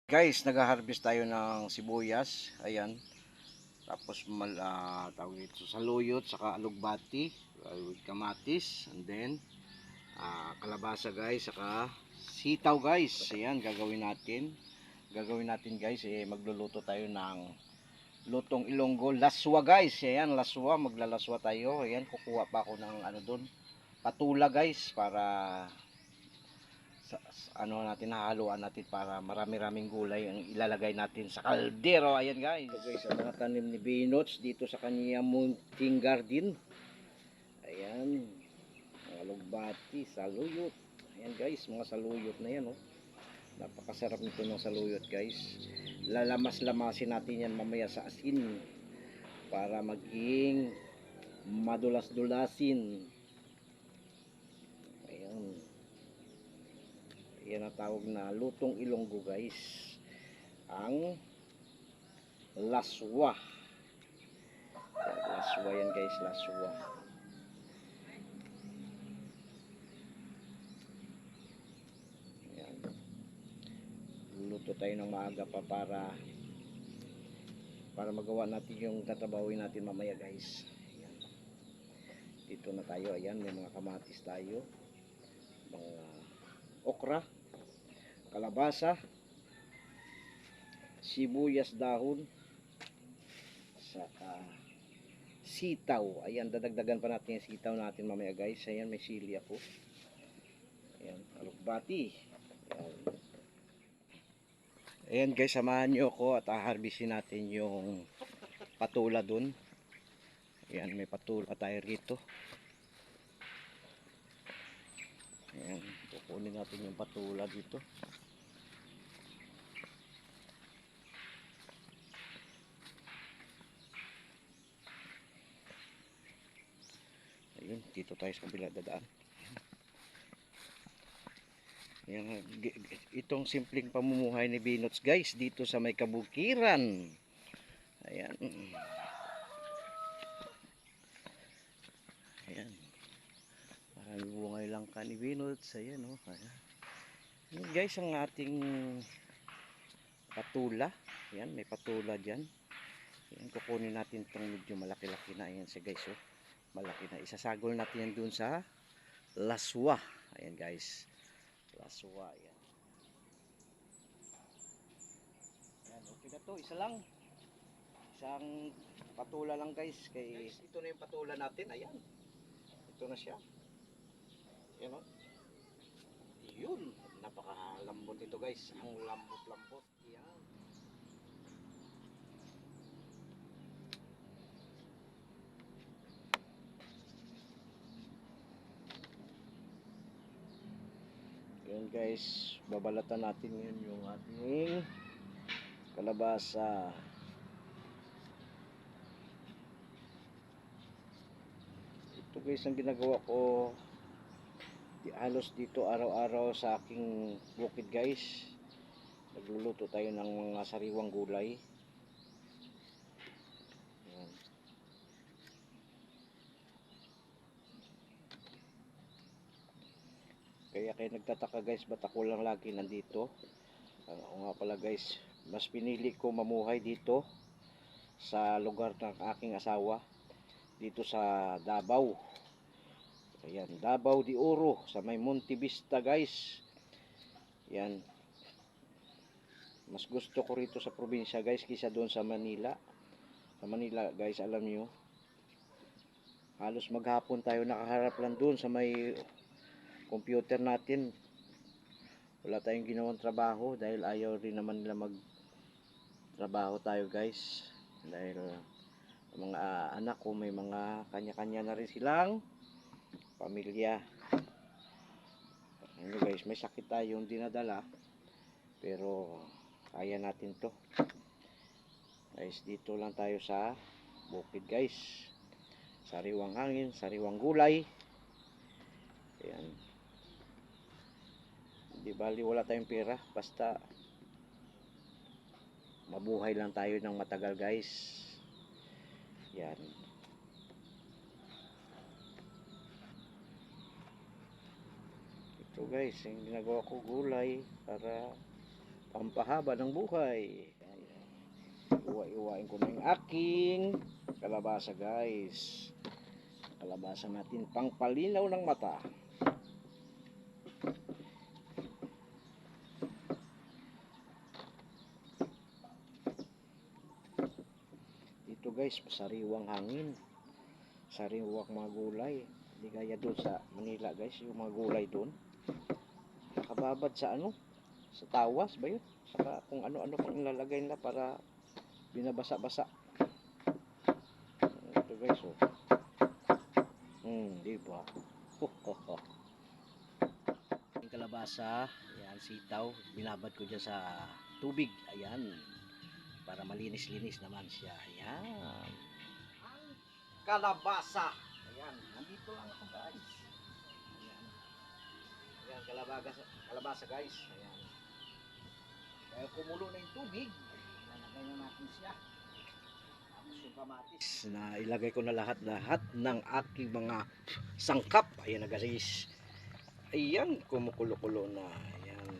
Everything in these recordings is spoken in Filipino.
Guys, nag-harvest tayo ng sibuyas. Ayan. Tapos tawag ito saluyot, saka alugbati, with kamatis, and then kalabasa guys, saka sitaw guys. Ayan, gagawin natin. Gagawin natin guys, magluluto tayo ng lutong Ilonggo, laswa guys. Ayan, laswa, maglalaswa tayo. Ayan, kukuha pa ako ng ano doon, patula guys, para ano natin, hahaluan natin para marami-raming gulay ang ilalagay natin sa kaldero. Ayan guys. So guys, ang mga tanim ni Binots dito sa kanya munting garden. Ayan, mga lugbati, saluyot. Ayan guys, mga saluyot na yan, oh. Napakasarap nito ng saluyot guys. Lalamas-lamasin natin yan mamaya sa asin para maging madulas-dulasin. Ayan. Yan ang tawag na lutong Ilonggo guys, ang laswa. Laswa yan guys, laswa. Yan. Luluto tayo ng maaga pa para magawa natin yung tatabawin natin mamaya guys. Ayan. Dito na tayo. Ayan, may mga kamatis tayo, mga okra, kalabasa, sibuyas dahon, saka sitaw. Ayan, dadagdagan pa natin yung sitaw natin mamaya guys. Ayan, may sili ako. Ayan, alugbati. Ayan. Ayan guys, samahan nyo ako at harvestin natin yung patula dun. Ayan, may patula tayo rito. Ayan, kukunin natin yung patula dito. Ayun, dito tayo sa kabila dadaan. Ayan, itong simpleng pamumuhay ni Binots guys dito sa may kabukiran. Ayan. Ayan. Marami bungay lang ka ni Binots. Ayan, oh. Ayan. Ayan guys, ang ating patula. Ayan, may patula dyan. Ayan, kukunin natin itong medyo malaki-laki na. Ayan siya guys, oh. Malaki na. Isasagol natin yan dun sa laswa. Ayan guys. Laswa. Ayan. Ayan, okay na to. Isa lang. Isang patula lang guys. Ito na yung patula natin. Ayan. Ito na siya. Ayan, oh. Yun. Napakalambot ito guys. Ang lambot-lambot. Ayan. Ayan guys. Babalatan natin yun yung ating kalabasa. Ito guys ang ginagawa ko halos dito araw-araw sa aking bukid guys. Nagluluto tayo ng mga sariwang gulay. Ayan. Kaya nagtataka guys, ba't ako lang lagi nandito? Ako nga pala guys, mas pinili ko mamuhay dito sa lugar ng aking asawa, dito sa Davao. Ayan, Davao de Oro, sa may Monte Vista guys. Yan. Mas gusto ko rito sa probinsya guys kaysa doon sa Manila. Sa Manila guys, alam nyo, halos maghapon tayo nakaharap lang doon sa may computer natin. Wala tayong ginawang trabaho dahil ayaw rin naman nila magtrabaho tayo guys. Dahil mga anak ko may mga kanya-kanya na rin silang pamilya. Ano guys, may sakit tayong dinadala pero kaya natin to guys. Dito lang tayo sa bukid guys, sariwang hangin, sariwang gulay. Ayan, di bali wala tayong pera, basta mabuhay lang tayo ng matagal guys. Yan. Ito guys, yung ginagawa ko gulay para pampahaba ng buhay. Iwa-iwain ko na yung aking kalabasa guys. Kalabasa natin pangpalinaw ng mata. Dito guys, sariwang hangin, sariwang mga gulay. Hindi gaya doon sa Manila guys, yung mga gulay doon nakababad sa sa tawas ba yun, saka kung ano-ano pang ilalagay nila para binabasa-basa. Ito guys, oh. Diba? Yung kalabasa, ayan, sitaw, binabad ko dyan sa tubig, ayan, para malinis-linis naman siya. Ayan, ang kalabasa, ayan, nandito lang ako guys. Ayan, ayan, kalabasa guys, ayan. Kaya kumulo na yung tubig, ilalagay na natin siya. Tapos yung kamatis, na ilagay ko na lahat ng aking mga sangkap. Ayan na guys, ayan, kumukulo-kulo na. Ayan,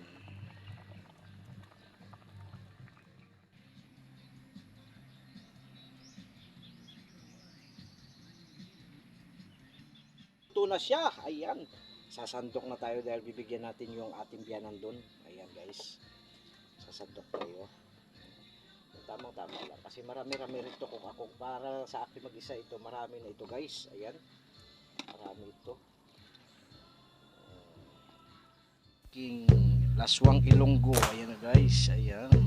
ito na siya. Ayan, sasandok na tayo dahil bibigyan natin yung ating biyanan doon. Ayan guys, sasandok tayo. Tamang-tama lang kasi marami-rami rito. Kung ako para sa akin mag-isa, ito marami na ito guys. Ayan, marami ito. King Laswang Ilonggo, ayan na guys, ayan.